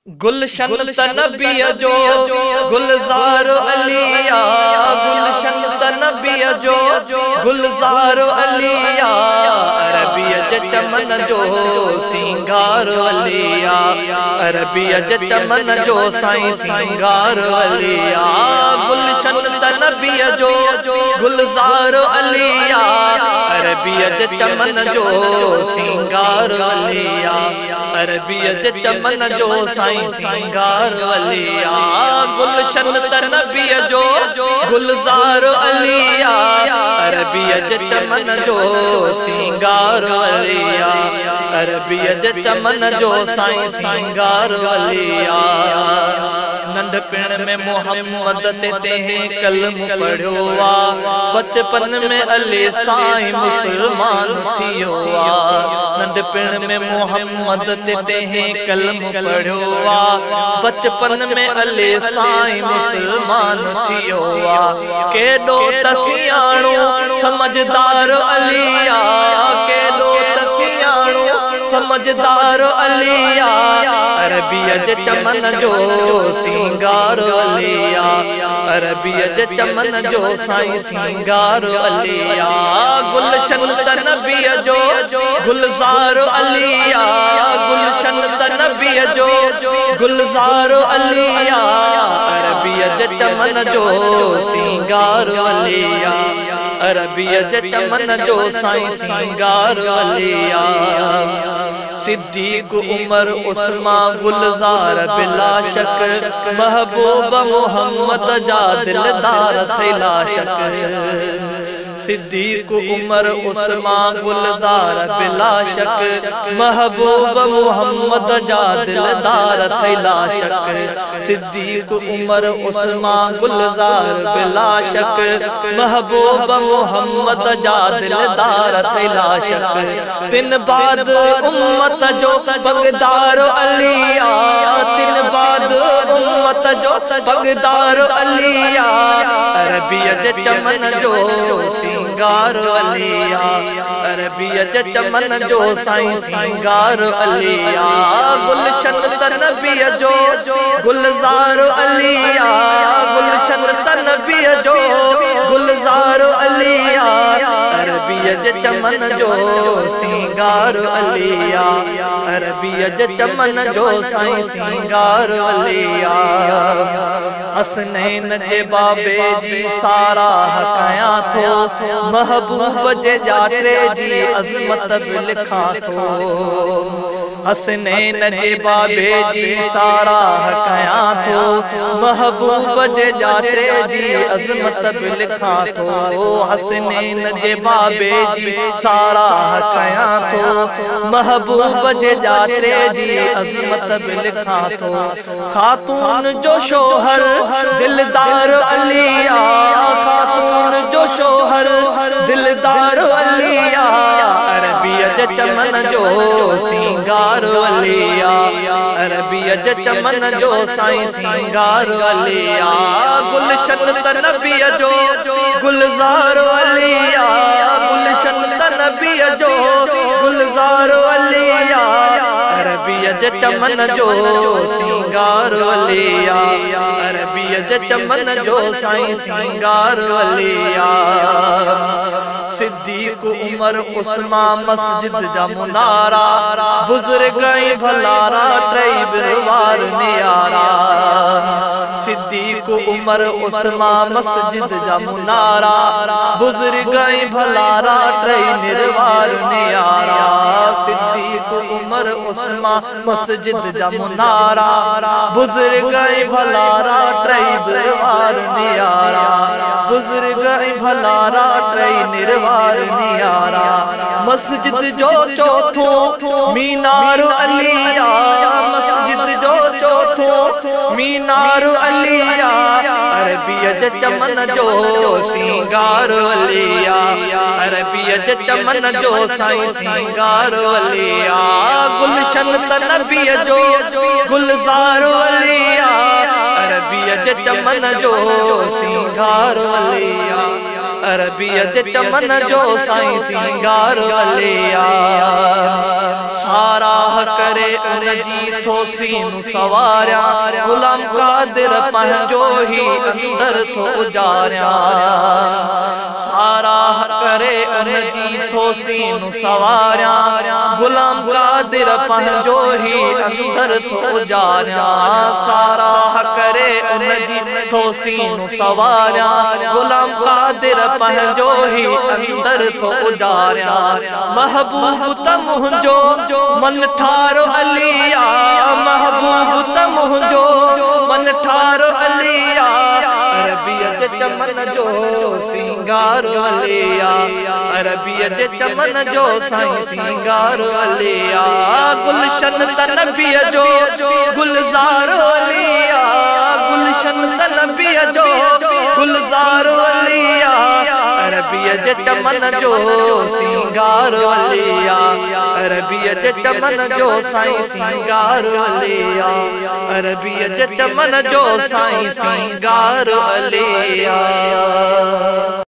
गुलशन तनबीअ जो गुलज़ार अलिया, गुलशन तनबीअ जो गुलज़ार अलिया, अरबीअ जे चमन जो सिंगार अलिया, अरबीअ जे चमन जो साईं सिंगार अलिया। गुलशन तनबीअ जो गुलज़ार अलिया, अरबीअ जे चमन जो सिंगार अलिया, अरबीअ जे चमन जो साईं सिंगार अलिया। गुलशन तनबीअ जो गुलज़ार अलिया, अरबीअ जे चमन जो सिंगार अलिया, अरबीअ जे चमन जो साईं सिंगार अलिया। नंढपिण में मोहम्मद ते तंहिं कलम पढ़ियो आ, बचपन में अली साईं मुसलमान थियो आ। नंढपिण में मोहम्मद ते तंहिं कलम पढ़ियो आ, बचपन में अली साईं मुसलमान थियो आ। केॾो त सियाणो समझदार अलिया, केॾो त सियाणो समझदार अलिया, अरबीअ जे चमन जो सिंगार अलिया, अरबीअ जे चमन जो साईं सिंगार अलिया। गुलशन तनबीअ जो गुलज़ार अलिया, गुलशन तनबीअ जो गुलज़ार अलिया, अरबीअ जे चमन जो सिंगार अलिया, अरबीअ जे चमन जो साईं सिंगार अलिया। सिद्दीक़ उमर उस्मान गुलज़ार बिला शक, महबूब मोहम्मद जा दिलदार थिला शक। सिद्दीक़ उमर उस्मान गुलज़ार बिला शक, महबूब मोहम्मद जा दिलदार थिला शक। सिद्दीक़ उमर उस्मान गुलज़ार बिला शक, महबूब मोहम्मद जा दिलदार थिला शक। तिन बाद उम्मत जो पगदार अलिया, तिन बाद उम्मत जो पगदार अलिया, अरबीअ जे चमन जो सिंगार अलिया, अरबीअ जे चमन जो साईं सिंगार अलिया। गुलशन तनबीअ जो गुलज़ार अलिया, गुलशन तनबीअ जो गुलज़ार अलिया, अरबीअ जे चमन जो सिंगार अलिया, अरबीअ जे चमन जो साईं सिंगार अलिया। हसनैन जे बाबे जी साराह कयां थो, महबूब जे जाटे जी अज़मत बि लिखां थो। हसनैन जे बाबे जी साराह कयां थो, महबूब जे जाटे जी अज़मत बि लिखां थो। हसनैन जे बाबे जी साराह कयां थो, महबूब जे जाटे जी अज़मत बि लिखां थो। खातून जो शोहर दिलदार अलिया, खातून जो शोहर दिलदार अलिया, अरबीअ जे चमन जो सिंगार अलिया, अरबीअ जे चमन जो साईं सिंगार अलिया। गुलशन तनबीअ जो गुलज़ार अलिया, गुलशन तनबीअ जो गुलज़ार अलिया, अरबीअ जे चमन जो सिंगार अलिया, अरबीअ जे चमन जो साईं सिंगार अलिया। सिद्दीक़ उमर उस्मान मस्जिद जा मुनारा, बुज़ुर्ग ऐं भलारा टई बिरवार नियारा। सिद्दीक़ उमर उस्मान मस्जिद जा मुनारा, बुज़ुर्ग ऐं भलारा टई निर्वार नियारा। सिद्दीक़ उमर उस्मान मस्जिद जा मुनारा, बुज़ुर्ग ऐं भलारा टई बिरवार नियारा, बुज़ुर्ग ऐं भलारा टई निर्वार नियारा। मस्जिद जो चौथो मीनार अलिया, मस्जिद जो चौथो मीनार अलिया, अरबीअ जे चमन जो सिंगार अलिया, अरबीअ जे चमन जो साईं सिंगार अलिया। गुलशन तनबीअ जो गुलज़ार अलिया, अरबीअ जे चमन जो सिंगार अलिया, अरबीअ जे चमन जो साईं सिंगार अलिया साराह करे उन जी थोसीन सवारिया गुलाम कादिर पंहिंजो ही अंदर थो उजारिया साराह करे उन जी थोसीन सवारिया गुलाम कादिर पंहिंजो ही अंदर थो उजारिया साराह करे उन जी थोसीन सवारिया गुलाम कादिर पंहिंजो ही अंदर थो उजारिया महबूब त मुंहिंजो मन ठारो अलिया महबूब त मुंहिंजो मन ठारो अलिया अरबीअ जे चमन जो सिंगार अलिया अरबीअ जे चमन जो साईं सिंगार अलिया गुलशन त नबीअ जो गुलज़ार अलिया गुलशन त नबीअ जो गुलज़ार अलिया अरबीअ जे चमन जो सिंगार अलिया अरबीअ जे चमन जो साईं सिंगार अलिया अरबीअ जे चमन जो साईं सिंगार अलिया।